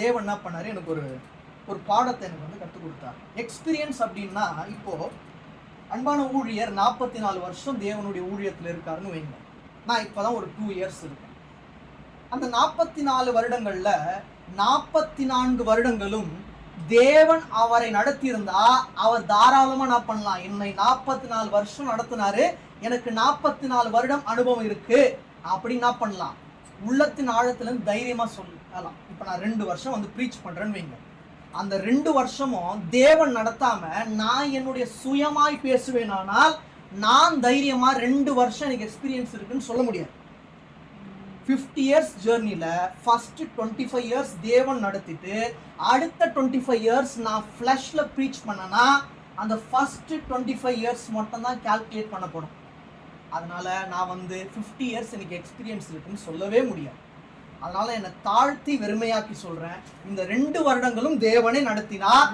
தேவன் என்ன பண்ணாரு, எனக்கு ஒரு ஒரு பாடத்தை எனக்கு வந்து கற்றுக் கொடுத்தார். எக்ஸ்பீரியன்ஸ் அப்படின்னா, இப்போ அன்பான ஊழியர் 44 வருஷம் தேவனுடைய ஊழியத்தில் இருக்காருன்னு வைங்க. நான் இப்போதான் ஒரு 2 இயர்ஸ் இருக்கேன். அந்த 44 வருடங்கள்ல 44 வருடங்களும் தேவன் அவரை நடத்தியிருந்தா அவர் தாராளமா என்ன பண்ணலாம், என்னை 44 வருஷம் நடத்தினாரு, எனக்கு 44 வருடம் அனுபவம் இருக்கு அப்படின்னு என்ன பண்ணலாம், உள்ளத்தின் ஆழத்திலிருந்து தைரியமா சொல்லலாம். இப்போ நான் 2 வருஷம் வந்து ப்ரீச் பண்றேன்னு வைங்க. அந்த 2 வருஷமும் தேவன் நடத்தாம நான் என்னுடைய சுயமாய் பேசுவேனானால் நான் தைரியமா 2 வருஷம் எனக்கு எக்ஸ்பீரியன்ஸ் இருக்குன்னு சொல்ல முடியாது. 50 இயர்ஸ் ஜேர்னில ஃபர்ஸ்ட் 25 இயர்ஸ் தேவன் நடத்திட்டு அடுத்த 25 இயர்ஸ் நான் ஃப்ளஷ்ல ப்ரீச் பண்ணனா அந்த ஃபர்ஸ்ட் 25 இயர்ஸ் மட்டும் தான் கால்குலேட் பண்ணப்படும். அதனால நான் வந்து 50 இயர்ஸ் எனக்கு எக்ஸ்பீரியன்ஸ் இருக்குன்னு சொல்லவே முடியாது. அதனால என்னை தாழ்த்தி வெறுமையாக்கி சொல்றேன், இந்த 2 வருடங்களும் தேவனே நடத்தினார்.